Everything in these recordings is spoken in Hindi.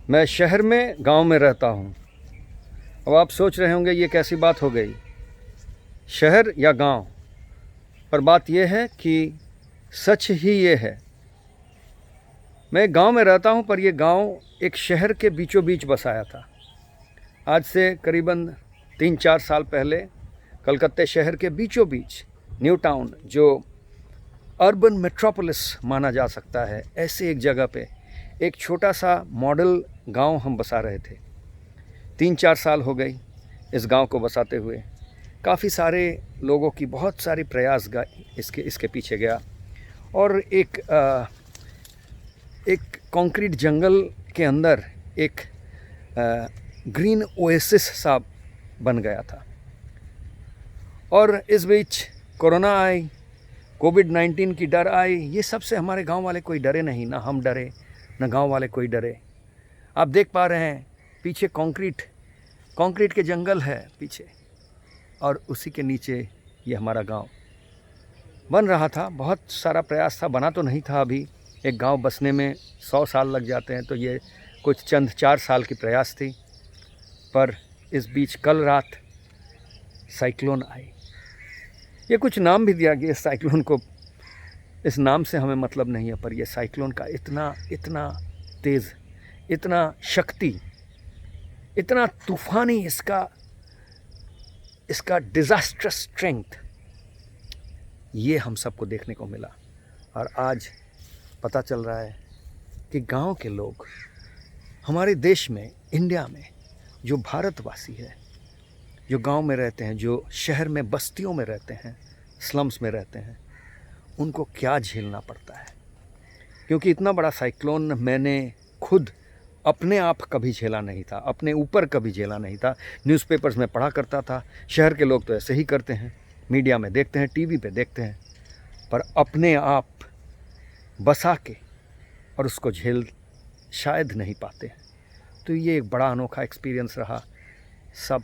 मैं शहर में गांव में रहता हूं। अब आप सोच रहे होंगे ये कैसी बात हो गई, शहर या गांव। पर बात यह है कि सच ही ये है। मैं गांव में रहता हूं, पर यह गांव एक शहर के बीचों बीच बसाया था। आज से करीबन 3-4 साल पहले कलकत्ते शहर के बीचों बीच न्यू टाउन, जो अर्बन मेट्रोपोलिस माना जा सकता है, ऐसे एक जगह पे एक छोटा सा मॉडल गांव हम बसा रहे थे। 3-4 साल हो गई इस गांव को बसाते हुए। काफ़ी सारे लोगों की बहुत सारी प्रयास इसके पीछे गया, और एक कंक्रीट जंगल के अंदर एक ग्रीन ओएसिस सा बन गया था। और इस बीच कोरोना आई, कोविड-19 की डर आई। ये सब से हमारे गांव वाले कोई डरे नहीं, ना हम डरे, ना गांव वाले कोई डरे। आप देख पा रहे हैं पीछे कंक्रीट के जंगल है पीछे, और उसी के नीचे ये हमारा गांव बन रहा था। बहुत सारा प्रयास था, बना तो नहीं था अभी। एक गांव बसने में 100 साल लग जाते हैं, तो ये कुछ चंद 4 साल की प्रयास थी। पर इस बीच कल रात साइक्लोन आई। ये कुछ नाम भी दिया गया साइक्लोन को, इस नाम से हमें मतलब नहीं है, पर यह साइक्लोन का इतना तेज़, इतना शक्ति, इतना तूफानी इसका डिज़ास्ट्रस स्ट्रेंथ, ये हम सबको देखने को मिला। और आज पता चल रहा है कि गांव के लोग हमारे देश में, इंडिया में, जो भारतवासी है, जो गांव में रहते हैं, जो शहर में बस्तियों में रहते हैं, स्लम्स में रहते हैं, उनको क्या झेलना पड़ता है। क्योंकि इतना बड़ा साइक्लोन मैंने खुद अपने आप कभी झेला नहीं था, अपने ऊपर कभी झेला नहीं था। न्यूज़पेपर्स में पढ़ा करता था, शहर के लोग तो ऐसे ही करते हैं, मीडिया में देखते हैं, टीवी पे देखते हैं, पर अपने आप बसा के और उसको झेल शायद नहीं पाते हैं। तो ये एक बड़ा अनोखा एक्सपीरियंस रहा। सब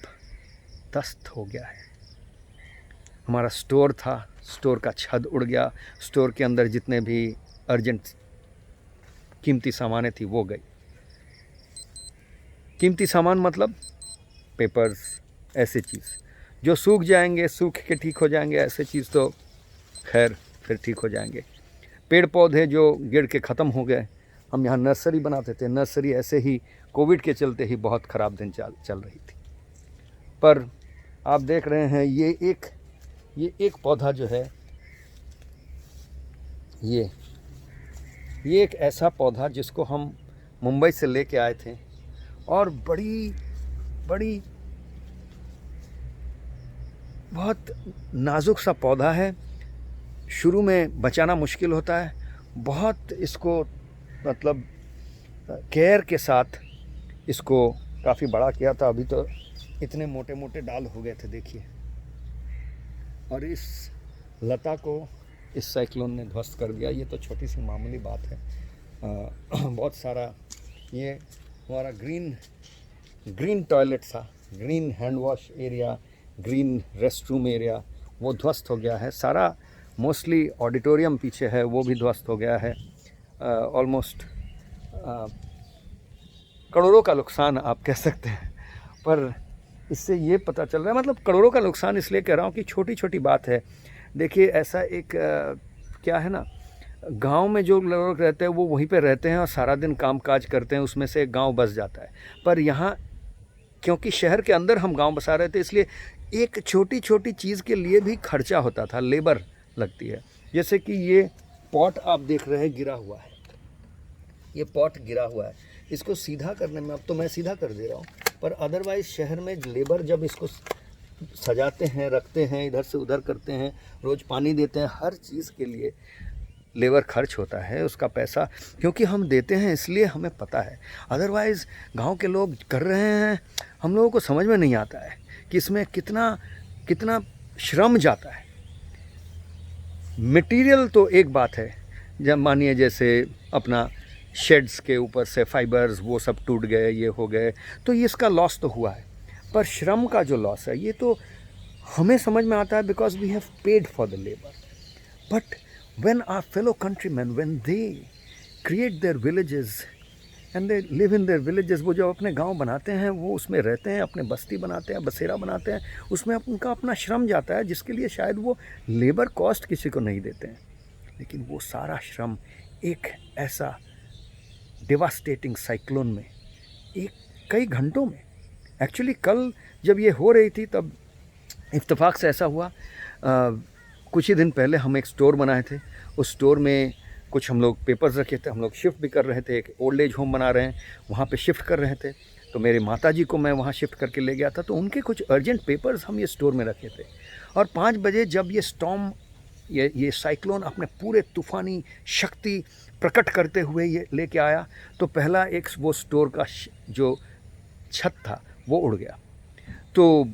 तस्त हो गया है। हमारा स्टोर था, स्टोर का छत उड़ गया, स्टोर के अंदर जितने भी अर्जेंट कीमती सामानें थी वो गई। कीमती सामान मतलब पेपर्स, ऐसी चीज़ जो सूख जाएंगे, सूख के ठीक हो जाएंगे, ऐसे चीज़ तो खैर फिर ठीक हो जाएंगे। पेड़ पौधे जो गिर के ख़त्म हो गए। हम यहाँ नर्सरी बनाते थे, नर्सरी ऐसे ही कोविड के चलते ही बहुत ख़राब दिन चल रही थी। पर आप देख रहे हैं ये एक पौधा जो है, ये एक ऐसा पौधा जिसको हम मुंबई से लेके आए थे, और बड़ी बहुत नाजुक सा पौधा है। शुरू में बचाना मुश्किल होता है, बहुत इसको मतलब केयर के साथ इसको काफ़ी बड़ा किया था। अभी तो इतने मोटे मोटे डाल हो गए थे, देखिए। और इस लता को इस साइक्लोन ने ध्वस्त कर दिया। ये तो छोटी सी मामूली बात है। बहुत सारा ये हमारा ग्रीन टॉयलेट था, green hand wash area, green rest room area, वो ध्वस्त हो गया है। सारा मोस्टली ऑडिटोरियम पीछे है, वो भी ध्वस्त हो गया है। ऑलमोस्ट करोड़ों का नुकसान आप कह सकते हैं। पर इससे ये पता चल रहा है, मतलब करोड़ों का नुकसान इसलिए कह रहा हूँ कि छोटी छोटी बात है। देखिए ऐसा एक क्या है ना, गांव में जो लोग रहते हैं वो वहीं पे रहते हैं और सारा दिन कामकाज करते हैं, उसमें से गांव बस जाता है। पर यहाँ क्योंकि शहर के अंदर हम गांव बसा रहे थे, इसलिए एक छोटी छोटी चीज़ के लिए भी खर्चा होता था, लेबर लगती है। जैसे कि ये पॉट आप देख रहे हैं गिरा हुआ है, ये पॉट गिरा हुआ है, इसको सीधा करने में, अब तो मैं सीधा कर दे रहा हूँ, पर अदरवाइज़ शहर में लेबर जब इसको सजाते हैं, रखते हैं, इधर से उधर करते हैं, रोज़ पानी देते हैं, हर चीज़ के लिए लेबर खर्च होता है, उसका पैसा क्योंकि हम देते हैं इसलिए हमें पता है। अदरवाइज़ गांव के लोग कर रहे हैं, हम लोगों को समझ में नहीं आता है कि इसमें कितना श्रम जाता है। मटेरियल तो एक बात है, जब मानिए जैसे अपना शेड्स के ऊपर से फाइबर्स वो सब टूट गए, ये हो गए, तो ये इसका लॉस तो हुआ है। पर श्रम का जो लॉस है ये तो हमें समझ में आता है, because we have paid for the labour. But when our fellow countrymen, when they create their villages and they live in their villages. वो जो अपने गांव बनाते हैं वो उसमें रहते हैं, अपने बस्ती बनाते हैं, बसेरा बनाते हैं, उसमें उनका अपना श्रम जाता है जिसके लिए शायद वो लेबर कॉस्ट किसी को नहीं देते हैं, लेकिन वो सारा श्रम एक ऐसा डिवास्टेटिंग साइक्लोन में कई घंटों में, एक्चुअली कल जब ये हो रही थी तब इत्तेफाक से ऐसा हुआ, कुछ ही दिन पहले हम एक स्टोर बनाए थे, उस स्टोर में कुछ हम लोग पेपर्स रखे थे, हम लोग शिफ्ट भी कर रहे थे, एक ओल्ड एज होम बना रहे हैं वहाँ पे शिफ्ट कर रहे थे, तो मेरे माताजी को मैं वहाँ शिफ्ट करके ले गया था, तो उनके कुछ अर्जेंट पेपर्स हम ये स्टोर में रखे थे। और 5 बजे जब ये स्टॉर्म, ये साइक्लोन अपने पूरे तूफ़ानी शक्ति प्रकट करते हुए ये लेके आया, तो पहला एक वो स्टोर का जो छत था वो उड़ गया। तो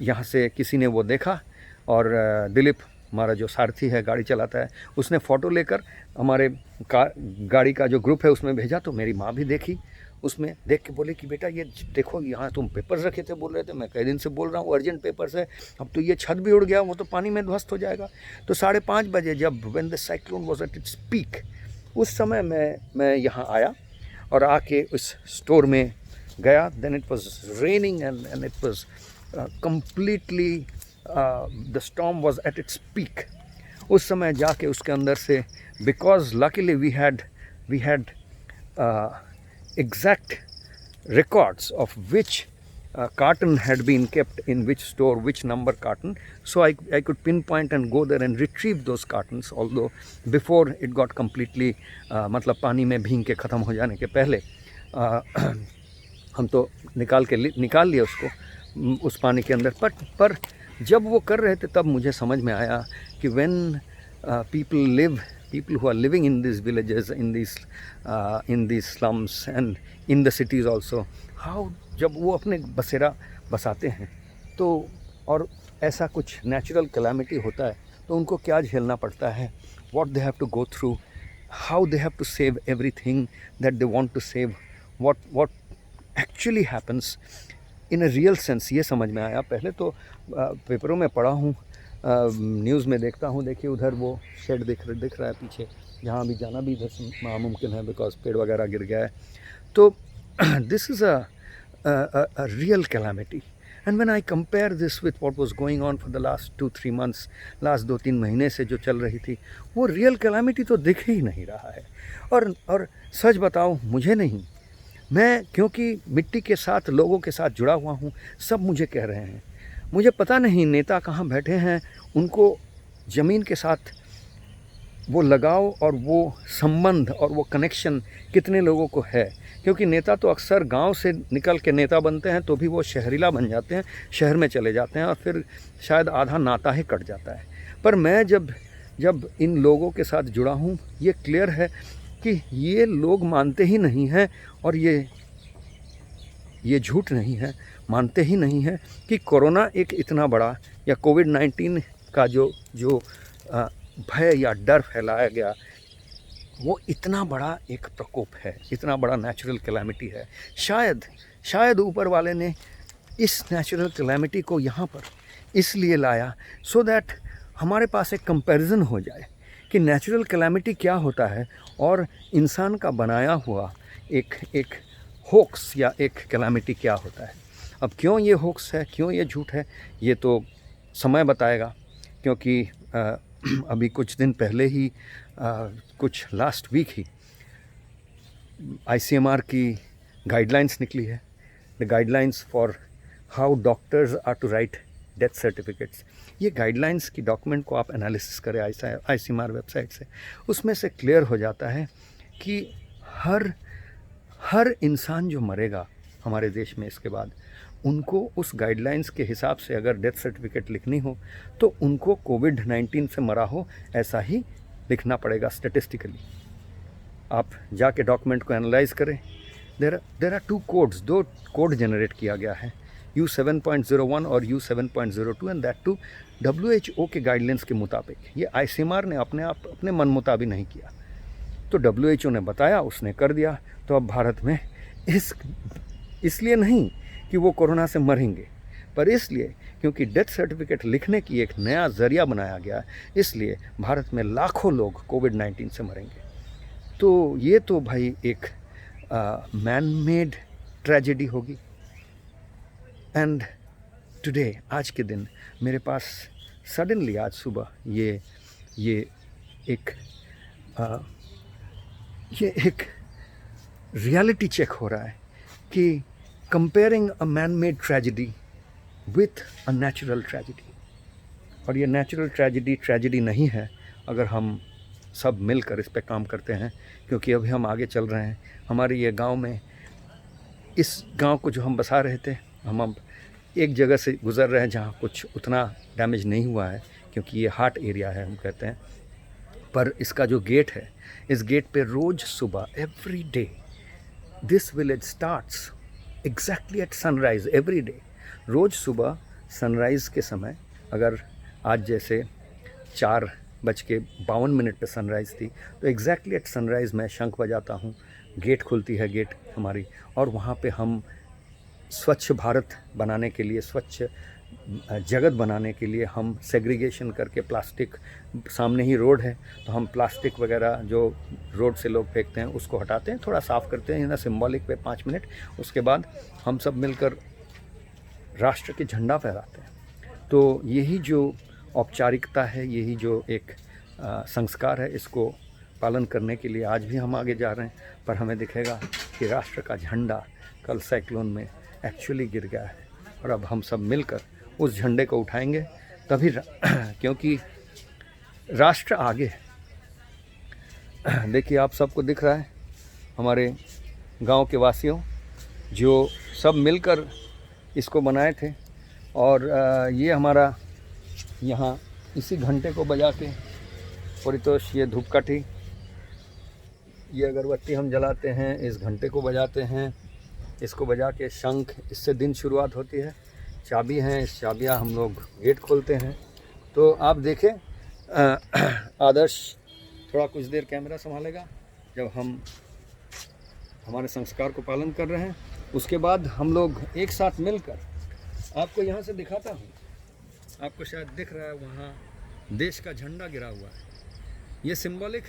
यहाँ से किसी ने वो देखा और दिलीप हमारा जो सारथी है, गाड़ी चलाता है, उसने फ़ोटो लेकर हमारे गाड़ी का जो ग्रुप है उसमें भेजा। तो मेरी माँ भी देखी, उसमें देख के बोले कि बेटा ये देखो यहाँ तुम पेपर्स रखे थे, बोल रहे थे, मैं कई दिन से बोल रहा हूँ अर्जेंट पेपर्स है, अब तो ये छत भी उड़ गया, वो तो पानी में ध्वस्त हो जाएगा। तो 5:30 बजे जब when the cyclone was at its peak, उस समय मैं यहाँ आया और आके उस स्टोर में गया। Then it was raining and it was completely the storm was at its peak. उस समय जाके उसके अंदर से, because luckily we had exact records of which carton had been kept in which store, which number carton, so I could pinpoint and go there and retrieve those cartons, although before it got completely मतलब पानी में भीग के ख़त्म हो जाने के पहले हम तो निकाल लिए उसको उस पानी के अंदर। पर जब वो कर रहे थे तब मुझे समझ में आया कि when people who are living in these villages, in these slums and in the cities also, how जब वो अपने बसेरा बसाते हैं तो और ऐसा कुछ नेचुरल कैलामिटी होता है तो उनको क्या झेलना पड़ता है, what they have to go through, how they have to save everything that they want to save, what actually happens in a real sense, ये समझ में आया। पहले तो पेपरों में पढ़ा हूँ, न्यूज़ में देखता हूँ, देखिए उधर वो शेड दिख रहा है पीछे, जहाँ भी जाना भी इधर से नामुमकिन है बिकॉज पेड़ वगैरह गिर गया है। तो this is a real calamity and when I compare this with what was going on for the last 2-3 months, last 2-3 महीने से जो चल रही थी, वो रियल कैलामिटी तो दिख ही नहीं रहा है। और सच बताऊँ, मुझे नहीं, मैं क्योंकि मिट्टी के साथ, लोगों के साथ जुड़ा हुआ हूँ, सब मुझे कह रहे हैं, मुझे पता नहीं नेता कहाँ बैठे हैं, उनको ज़मीन के साथ वो लगाव और वो संबंध और वो कनेक्शन कितने लोगों को है, क्योंकि नेता तो अक्सर गांव से निकल के नेता बनते हैं तो भी वो शहरीला बन जाते हैं, शहर में चले जाते हैं और फिर शायद आधा नाता ही कट जाता है। पर मैं जब इन लोगों के साथ जुड़ा हूँ, ये क्लियर है कि ये लोग मानते ही नहीं हैं और ये झूठ नहीं है, मानते ही नहीं है कि कोरोना एक इतना बड़ा, या कोविड-19 का जो भय या डर फैलाया गया, वो इतना बड़ा एक प्रकोप है, इतना बड़ा नेचुरल कैलामिटी है। शायद ऊपर वाले ने इस नेचुरल कैलामिटी को यहाँ पर इसलिए लाया सो दैट हमारे पास एक कंपैरिजन हो जाए कि नेचुरल कैलामिटी क्या होता है और इंसान का बनाया हुआ एक होक्स या एक कैलामिटी क्या होता है। अब क्यों ये होक्स है, क्यों ये झूठ है, ये तो समय बताएगा, क्योंकि अभी कुछ दिन पहले ही कुछ लास्ट वीक ही ICMR की गाइडलाइंस निकली है, the guidelines for how doctors are to write death certificates. ये गाइडलाइंस की डॉक्यूमेंट को आप एनालिसिस करें ICMR वेबसाइट से, उसमें से क्लियर हो जाता है कि हर इंसान जो मरेगा हमारे देश में इसके बाद, उनको उस गाइडलाइंस के हिसाब से अगर डेथ सर्टिफिकेट लिखनी हो तो उनको कोविड-19 से मरा हो ऐसा ही लिखना पड़ेगा स्टैटिस्टिकली। आप जाके डॉक्यूमेंट को एनालाइज करें। There are 2 codes, 2 code generate किया गया है, U7.01 और U7.02, and that too WHO के गाइडलाइंस के मुताबिक। ये ICMR ने अपने मन मुताबिक नहीं किया, तो WHO ने बताया, उसने कर दिया। तो अब भारत में इसलिए नहीं कि वो कोरोना से मरेंगे, पर इसलिए क्योंकि डेथ सर्टिफिकेट लिखने की एक नया ज़रिया बनाया गया, इसलिए भारत में लाखों लोग कोविड-19 से मरेंगे। तो ये तो भाई एक मैन मेड ट्रेजेडी होगी। एंड टुडे, आज के दिन मेरे पास सडनली आज सुबह ये एक रियलिटी चेक हो रहा है कि comparing a man made tragedy with a natural tragedy. और ये नेचुरल ट्रेजेडी नहीं है अगर हम सब मिलकर इस पे काम करते हैं, क्योंकि अभी हम आगे चल रहे हैं। हमारे ये गांव में, इस गांव को जो हम बसा रहे थे, हम अब एक जगह से गुज़र रहे हैं जहां कुछ उतना डैमेज नहीं हुआ है, क्योंकि ये हाट एरिया है हम कहते हैं। पर इसका जो गेट है, इस गेट पे रोज़ सुबह every day this village starts exactly at sunrise every day. रोज़ सुबह सनराइज़ के समय, अगर आज जैसे 4:52 पे सनराइज़ थी, तो एग्जैक्टली एट सनराइज़ मैं शंख बजाता हूँ, गेट खुलती है, गेट हमारी, और वहाँ पे हम स्वच्छ भारत बनाने के लिए, स्वच्छ जगत बनाने के लिए हम सेग्रीगेशन करके, प्लास्टिक, सामने ही रोड है तो हम प्लास्टिक वगैरह जो रोड से लोग फेंकते हैं उसको हटाते हैं, थोड़ा साफ़ करते हैं, सिंबॉलिक पे 5 मिनट। उसके बाद हम सब मिलकर राष्ट्र के झंडा फहराते हैं। तो यही जो औपचारिकता है, यही जो एक संस्कार है, इसको पालन करने के लिए आज भी हम आगे जा रहे हैं। पर हमें दिखेगा कि राष्ट्र का झंडा कल साइक्लोन में एक्चुअली गिर गया है, और अब हम सब मिलकर उस झंडे को उठाएंगे तभी क्योंकि राष्ट्र आगे है। देखिए, आप सबको दिख रहा है, हमारे गांव के वासियों जो सब मिलकर इसको बनाए थे। और ये हमारा यहाँ इसी घंटे को बजा के, परितोष, ये धूपकाठी, ये अगरबत्ती हम जलाते हैं, इस घंटे को बजाते हैं, इसको बजा के शंख, इससे दिन शुरुआत होती है। चाबी हैं, इस चाबियाँ हम लोग गेट खोलते हैं। तो आप देखें, आदर्श थोड़ा कुछ देर कैमरा संभालेगा जब हम हमारे संस्कार को पालन कर रहे हैं। उसके बाद हम लोग एक साथ मिलकर, आपको यहाँ से दिखाता हूँ, आपको शायद दिख रहा है वहाँ देश का झंडा गिरा हुआ है। ये सिंबॉलिक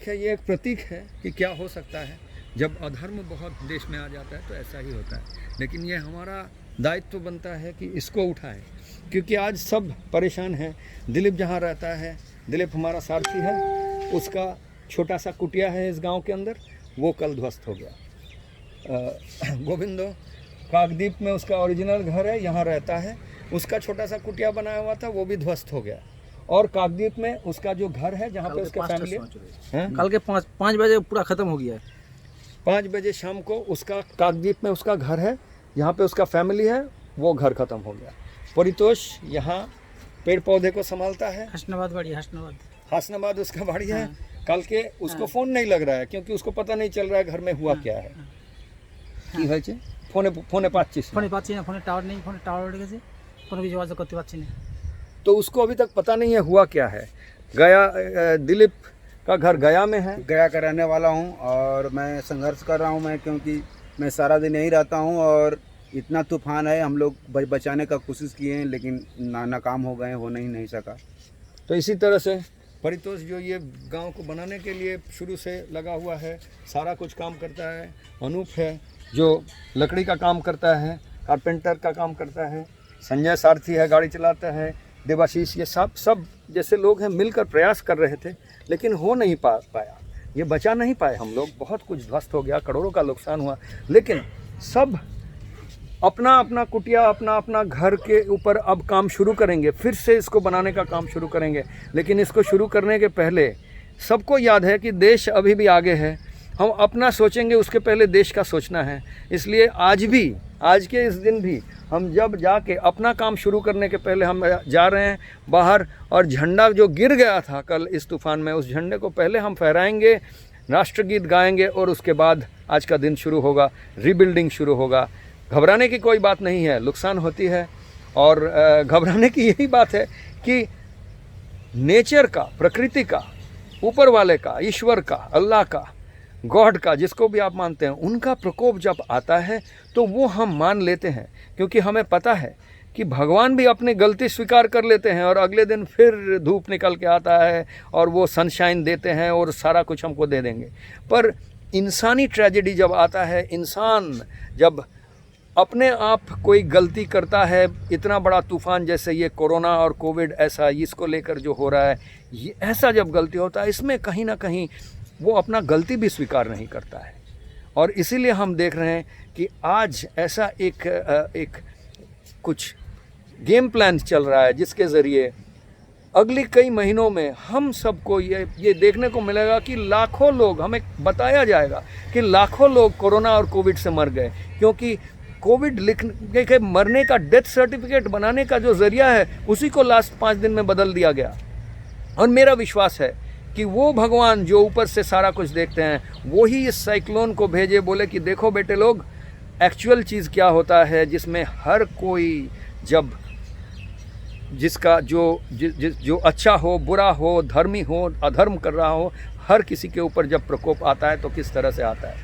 है, ये एक प्रतीक है कि क्या हो सकता है जब अधर्म बहुत देश में आ जाता है, तो ऐसा ही होता है। लेकिन ये हमारा दायित्व बनता है कि इसको उठाएं, क्योंकि आज सब परेशान हैं। दिलीप जहाँ रहता है, दिलीप हमारा सारथी है, उसका छोटा सा कुटिया है इस गांव के अंदर, वो कल ध्वस्त हो गया। गोविंदो काकद्वीप में उसका ओरिजिनल घर है, यहाँ रहता है, उसका छोटा सा कुटिया बनाया हुआ था, वो भी ध्वस्त हो गया। और काकद्वीप में उसका जो घर है जहाँ पे उसका फैमिली है, कल के 5 बजे पूरा ख़त्म हो गया है। 5 बजे शाम को उसका काकद्वीप में उसका घर है, जहाँ पे उसका फैमिली है, वो घर ख़त्म हो गया। परितोष यहाँ पेड़ पौधे को संभालता है, हसनाबाद उसका बाड़ी है। कल के उसको फ़ोन नहीं लग रहा है, क्योंकि उसको पता नहीं चल रहा है घर में हुआ क्या है। কি হয়েছে? ফোনে পাচ্ছিস না, ফোনে टावर नहीं, ফোনে टावर उड़ गए, কোনো কিছু যোগাযোগ করতে পারছি না। तो उसको अभी तक पता नहीं है हुआ क्या है। गया, दिलीप का घर गया में है, गया का रहने वाला हूँ, और मैं संघर्ष कर रहा हूँ मैं, क्योंकि मैं सारा दिन यहीं रहता हूँ, और इतना तूफान है, हम लोग बचाने का कोशिश किए हैं, लेकिन नाकाम हो गए, होने ही नहीं सका। तो इसी तरह से परितोष जो ये गांव को बनाने के लिए शुरू से लगा हुआ है, सारा कुछ काम करता है। अनूप है जो लकड़ी का काम करता है, कारपेंटर का काम करता है। संजय सारथी है, गाड़ी चलाता है। देवाशीष, ये सब जैसे लोग हैं मिलकर प्रयास कर रहे थे, लेकिन हो नहीं पाया, ये बचा नहीं पाए हम लोग। बहुत कुछ ध्वस्त हो गया, करोड़ों का नुकसान हुआ, लेकिन सब अपना अपना कुटिया, अपना अपना घर के ऊपर अब काम शुरू करेंगे, फिर से इसको बनाने का काम शुरू करेंगे। लेकिन इसको शुरू करने के पहले सबको याद है कि देश अभी भी आगे है। हम अपना सोचेंगे, उसके पहले देश का सोचना है। इसलिए आज के इस दिन भी हम जब जाके अपना काम शुरू करने के पहले हम जा रहे हैं बाहर, और झंडा जो गिर गया था कल इस तूफान में, उस झंडे को पहले हम फहराएंगे, राष्ट्रगीत गाएंगे, और उसके बाद आज का दिन शुरू होगा, रीबिल्डिंग शुरू होगा। घबराने की कोई बात नहीं है, नुकसान होती है, और घबराने की यही बात है कि नेचर का, प्रकृति का, ऊपर वाले का, ईश्वर का, अल्लाह का, गॉड का, जिसको भी आप मानते हैं, उनका प्रकोप जब आता है तो वो हम मान लेते हैं, क्योंकि हमें पता है कि भगवान भी अपनी गलती स्वीकार कर लेते हैं, और अगले दिन फिर धूप निकल के आता है और वो सनशाइन देते हैं और सारा कुछ हमको दे देंगे। पर इंसानी ट्रेजेडी जब आता है, इंसान जब अपने आप कोई गलती करता है, इतना बड़ा तूफ़ान जैसे ये कोरोना और कोविड ऐसा इसको लेकर जो हो रहा है, ये ऐसा जब गलती होता है, इसमें कहीं ना कहीं वो अपना गलती भी स्वीकार नहीं करता है। और इसीलिए हम देख रहे हैं कि आज ऐसा एक कुछ गेम प्लान चल रहा है जिसके ज़रिए अगले कई महीनों में हम सबको ये देखने को मिलेगा कि लाखों लोग, हमें बताया जाएगा कि लाखों लोग कोरोना और कोविड से मर गए, क्योंकि कोविड लिखने के मरने का डेथ सर्टिफिकेट बनाने का जो ज़रिया है उसी को लास्ट 5 दिन में बदल दिया गया। और मेरा विश्वास है कि वो भगवान जो ऊपर से सारा कुछ देखते हैं वो ही इस साइक्लोन को भेजे, बोले कि देखो बेटे लोग, एक्चुअल चीज़ क्या होता है, जिसमें हर कोई जब जिसका जो अच्छा हो, बुरा हो, धर्मी हो, अधर्म कर रहा हो, हर किसी के ऊपर जब प्रकोप आता है तो किस तरह से आता है।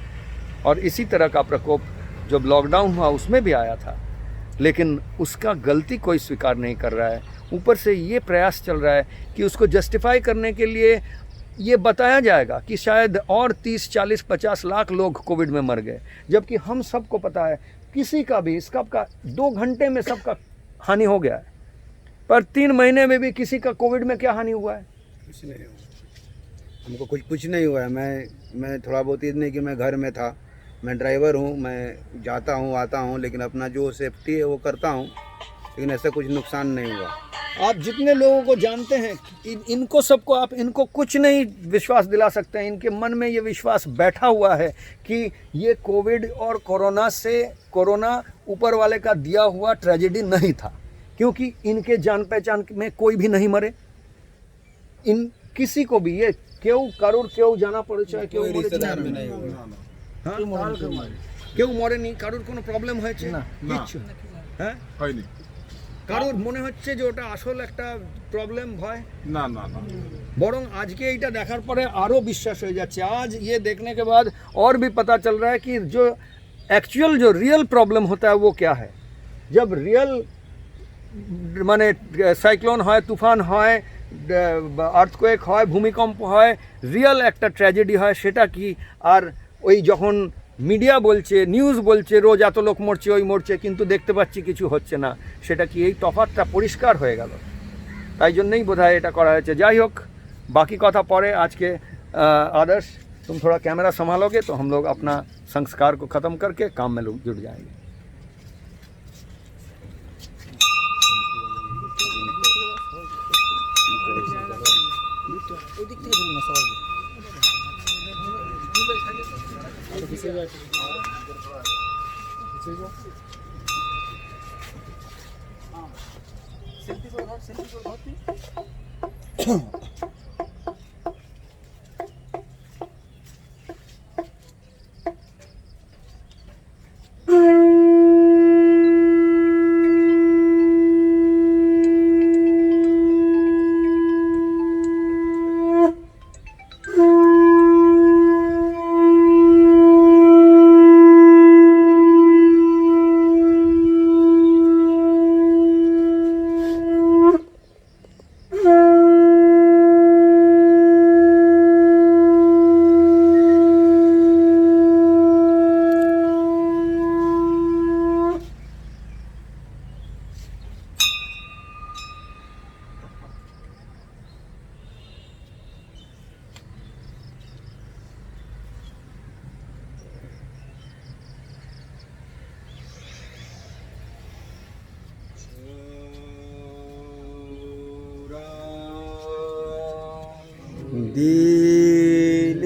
और इसी तरह का प्रकोप जब लॉकडाउन हुआ उसमें भी आया था, लेकिन उसका गलती कोई स्वीकार नहीं कर रहा है। ऊपर से ये प्रयास चल रहा है कि उसको जस्टिफाई करने के लिए ये बताया जाएगा कि शायद और 30, 40, 50 लाख लोग कोविड में मर गए, जबकि हम सबको पता है किसी का भी इसका 2 घंटे में सबका हानि हो गया है, पर 3 महीने में भी किसी का कोविड में क्या हानि हुआ है? कुछ नहीं हुआ, हमको कुछ नहीं हुआ है। मैं थोड़ा बहुत इतने कि मैं घर में था, मैं ड्राइवर हूँ, मैं जाता हूँ आता हूँ, लेकिन अपना जो सेफ्टी है वो करता हूँ, लेकिन ऐसा कुछ नुकसान नहीं हुआ। आप जितने लोगों को जानते हैं इनको सबको आप इनको कुछ नहीं विश्वास दिला सकते हैं। इनके मन में ये विश्वास बैठा हुआ है कि ये कोविड और कोरोना ऊपर वाले का दिया हुआ ट्रेजेडी नहीं था, क्योंकि इनके जान पहचान में कोई भी नहीं मरे। इन किसी को भी ये केউ জানা পরিচয় কেউ रिश्तेदार में नहीं हुआ। কেউ মরেনি, কারোর কোনো প্রবলেম হয়েছে না, কিচ্ছু হ্যাঁ হয়নি, কারোর মনে হচ্ছে যে ওটা আসল একটা প্রবলেম ভয় না না না, বরং আজকে এইটা দেখার পরে আরও বিশ্বাস হয়ে যাচ্ছে। आज ये देखने के बाद और भी पता चल रहा है कि जो एक्चुअल जो रियल प्रॉब्लम होता है वो क्या है। जब रियल মানে সাইক্লোন হয়, তুফান হয়, আর্থকোয়েক হয়, ভূমিকম্প হয়, রিয়েল একটা ট্র্যাজেডি হয়, সেটা কি? আর ওই যখন মিডিয়া বলছে, নিউজ বলছে রোজ এত লোক মরছে, ওই মরছে, কিন্তু দেখতে পাচ্ছি কিছু হচ্ছে না, সেটা কি? এই তফাৎটা পরিষ্কার হয়ে গেল। তাই জন্যই বোধহয় এটা করা হয়েছে। যাই হোক, बाकी কথা পরে। आज के आदर्श, तुम थोड़ा कैमरा संभालोगे तो हम लोग अपना संस्कार को ख़त्म करके काम में लोग जुट जाएंगे। ওদিক থেকে ধরুন না সবাই। সেলফি করে ধর। दिलीप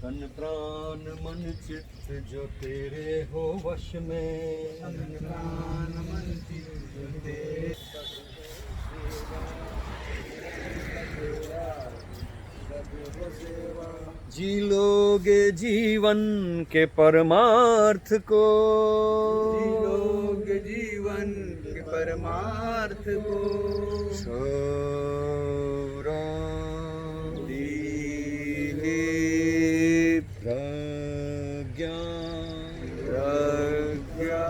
तन प्राण मन चित्त जो तेरे हो वश में, जी लोगे जीवन के परमार्थ को, लोग जीवन के परमार्थ को, सौरा दिलीप प्रज्ञा प्रज्ञा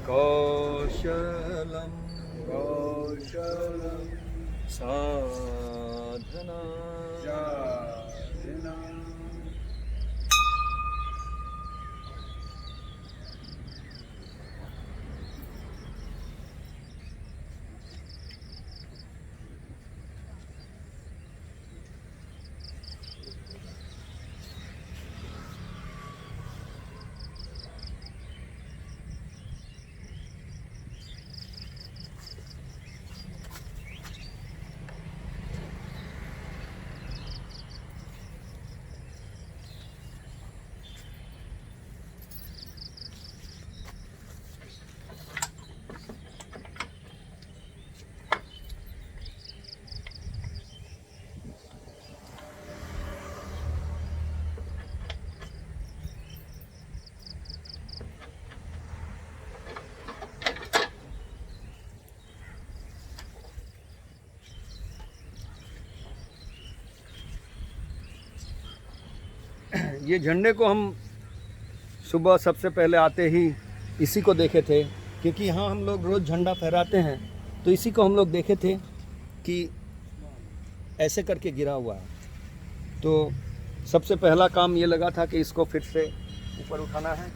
कौशलम कौशलम साधना साधना। ये झंडे को हम सुबह सबसे पहले आते ही इसी को देखे थे, क्योंकि यहाँ हम लोग रोज़ झंडा फहराते हैं, तो इसी को हम लोग देखे थे कि ऐसे करके गिरा हुआ है। तो सबसे पहला काम ये लगा था कि इसको फिर से ऊपर उठाना है।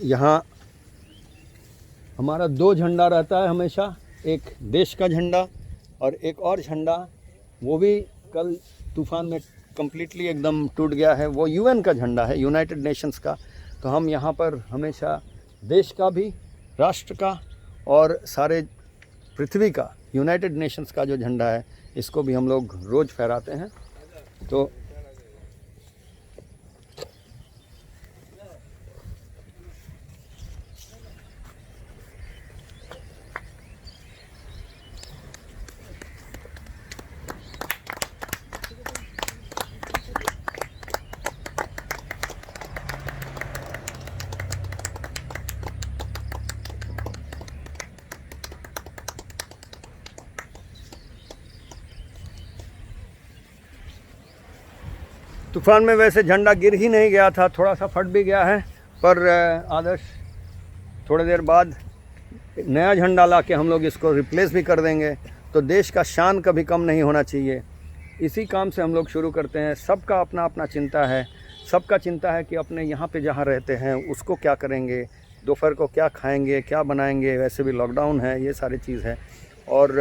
यहाँ हमारा 2 झंडा रहता है हमेशा, एक देश का झंडा और एक और झंडा, वो भी कल तूफान में कम्प्लीटली एकदम टूट गया है। वो यूएन का झंडा है, यूनाइटेड नेशंस का। तो हम यहाँ पर हमेशा देश का भी, राष्ट्र का और सारे पृथ्वी का, यूनाइटेड नेशंस का जो झंडा है, इसको भी हम लोग रोज़ फहराते हैं। तो तूफान में वैसे झंडा गिर ही नहीं गया था, थोड़ा सा फट भी गया है, पर आदर्श थोड़ी देर बाद नया झंडा ला के हम लोग इसको रिप्लेस भी कर देंगे। तो देश का शान कभी कम नहीं होना चाहिए, इसी काम से हम लोग शुरू करते हैं। सबका अपना अपना चिंता है, सबका चिंता है कि अपने यहाँ पे जहाँ रहते हैं उसको क्या करेंगे, दोपहर को क्या खाएंगे, क्या बनाएंगे। वैसे भी लॉकडाउन है, ये सारी चीज़ है। और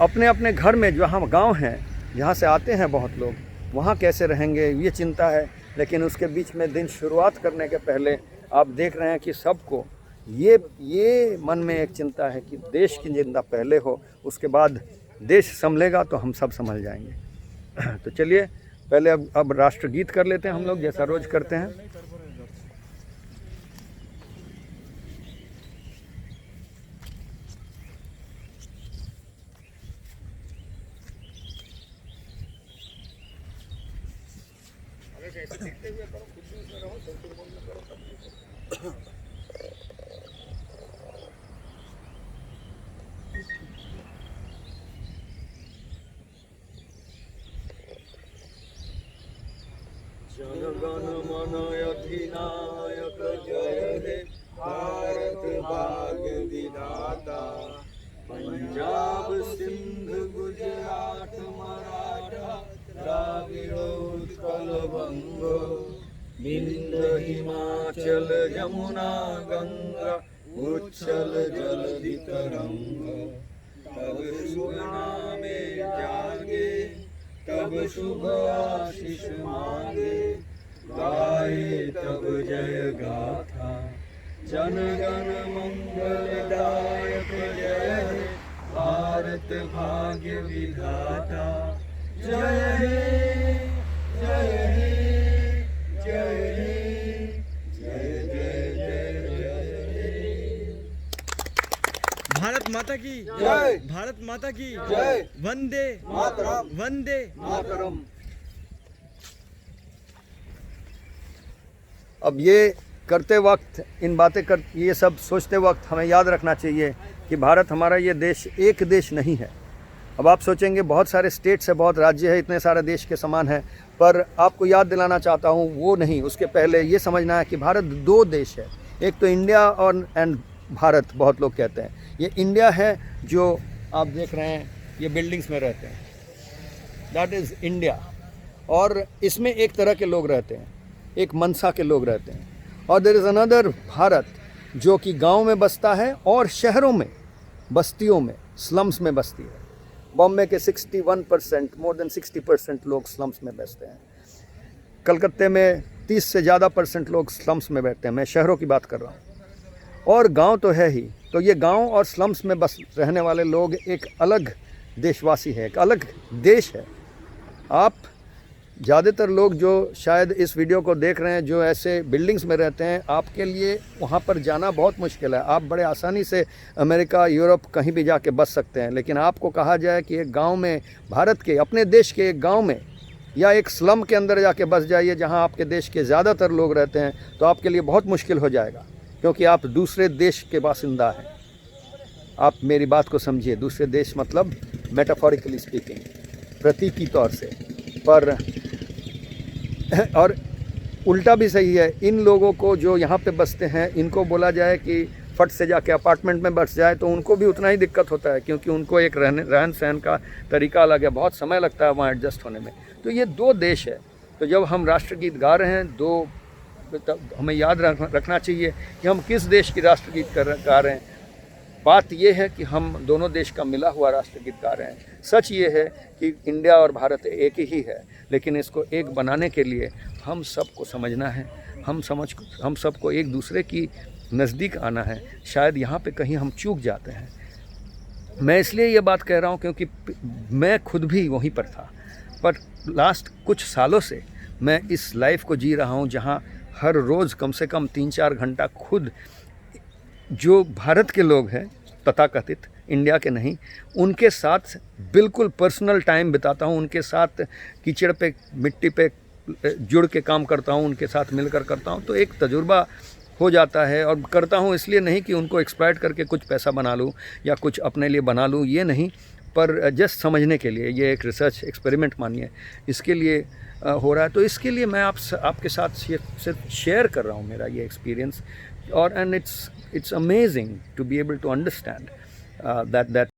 अपने अपने घर में जहाँ गाँव हैं, जहाँ से आते हैं बहुत लोग, वहाँ कैसे रहेंगे, ये चिंता है। लेकिन उसके बीच में दिन शुरुआत करने के पहले आप देख रहे हैं कि सबको ये मन में एक चिंता है कि देश की चिंता पहले हो, उसके बाद देश संभलेगा तो हम सब संभल जाएंगे। तो चलिए पहले अब राष्ट्रगीत कर लेते हैं हम लोग, जैसा रोज़ करते हैं। जनगण मन अधिनायक जय हे भारत भाग्य विधाता, पंजाब सिंध गुजरात मराठा द्राविड़ कलबंगो विंध्य हिमाचल यमुना गंगा उच्छल जलधि तरंग तब शुभ नामे जागे तब शुभ आशीष मांगे गाए तब जय गाथा जन गण मंगलदायक जय हे भारत भाग्य विधाता जय हे जय हे जय हे जय जय जय जय हे। भारत माता की जय। भारत माता की जय। वंदे मातरम। वंदे मातरम। अब ये करते वक्त ये सब सोचते वक्त हमें याद रखना चाहिए कि भारत हमारा ये देश एक देश नहीं है। अब आप सोचेंगे बहुत सारे स्टेट्स है, बहुत राज्य है, इतने सारे देश के समान है, पर आपको याद दिलाना चाहता हूँ वो नहीं। उसके पहले ये समझना है कि भारत दो देश है, एक तो इंडिया और एंड भारत बहुत लोग कहते हैं। ये इंडिया है जो आप देख रहे हैं, ये बिल्डिंग्स में रहते हैं, दैट इज़ इंडिया। और इसमें एक तरह के लोग रहते हैं, एक मनसा के लोग रहते हैं। और देयर इज़ अनदर भारत जो कि गांव में बसता है और शहरों में, बस्तियों में, स्लम्स में बसती है। बॉम्बे के 61%, मोर देन 60% लोग स्लम्स में बसते हैं। कलकत्ते में 30 से ज़्यादा % लोग स्लम्स में बैठते हैं। मैं शहरों की बात कर रहा हूँ। और गांव तो है ही। तो ये गांव और स्लम्स में बस रहने वाले लोग एक अलग देशवासी है, एक अलग देश है। आप ज़्यादातर लोग जो शायद इस वीडियो को देख रहे हैं, जो ऐसे बिल्डिंग्स में रहते हैं, आपके लिए वहाँ पर जाना बहुत मुश्किल है। आप बड़े आसानी से अमेरिका, यूरोप कहीं भी जाके बस सकते हैं। लेकिन आपको कहा जाए कि एक गांव में, भारत के अपने देश के एक गांव में या एक स्लम के अंदर जाके बस जाइए जहां आपके देश के ज़्यादातर लोग रहते हैं, तो आपके लिए बहुत मुश्किल हो जाएगा, क्योंकि आप दूसरे देश के बासिंदा हैं। आप मेरी बात को समझिए। दूसरे देश मतलब मेटाफोरिकली स्पीकिंग, प्रतीकी तौर से। पर और उल्टा भी सही है। इन लोगों को जो यहाँ पे बसते हैं, इनको बोला जाए कि फट से जाके अपार्टमेंट में बस जाए, तो उनको भी उतना ही दिक्कत होता है, क्योंकि उनको एक रहन सहन का तरीका अलग है, बहुत समय लगता है वहाँ एडजस्ट होने में। तो ये दो देश है। तो जब हम राष्ट्रगीत गा रहे हैं, तो हमें याद रखना चाहिए कि हम किस देश की राष्ट्रगीत गा रहे हैं। बात यह है कि हम दोनों देश का मिला हुआ राष्ट्रगीत गा रहे हैं। सच ये है कि इंडिया और भारत एक ही है, लेकिन इसको एक बनाने के लिए हम सबको समझना है, हम सबको एक दूसरे की नज़दीक आना है। शायद यहाँ पे कहीं हम चूक जाते हैं। मैं इसलिए ये बात कह रहा हूँ क्योंकि मैं खुद भी वहीं पर था, पर लास्ट कुछ सालों से मैं इस लाइफ को जी रहा हूँ जहाँ हर रोज़ कम से कम 3-4 घंटा खुद जो भारत के लोग हैं, तथाकथित इंडिया के नहीं, उनके साथ बिल्कुल पर्सनल टाइम बिताता हूँ। उनके साथ कीचड़ पे, मिट्टी पे जुड़ के काम करता हूँ, उनके साथ मिलकर करता हूँ। तो एक तजुर्बा हो जाता है। और करता हूँ इसलिए नहीं कि उनको एक्सप्लॉइट करके कुछ पैसा बना लूँ या कुछ अपने लिए बना लूँ, ये नहीं, पर जस्ट समझने के लिए। ये एक रिसर्च एक्सपेरिमेंट मानिए, इसके लिए हो रहा है। तो इसके लिए मैं आपके साथ सिर्फ शेयर कर रहा हूँ मेरा ये एक्सपीरियंस। और and it's amazing to be able to understand that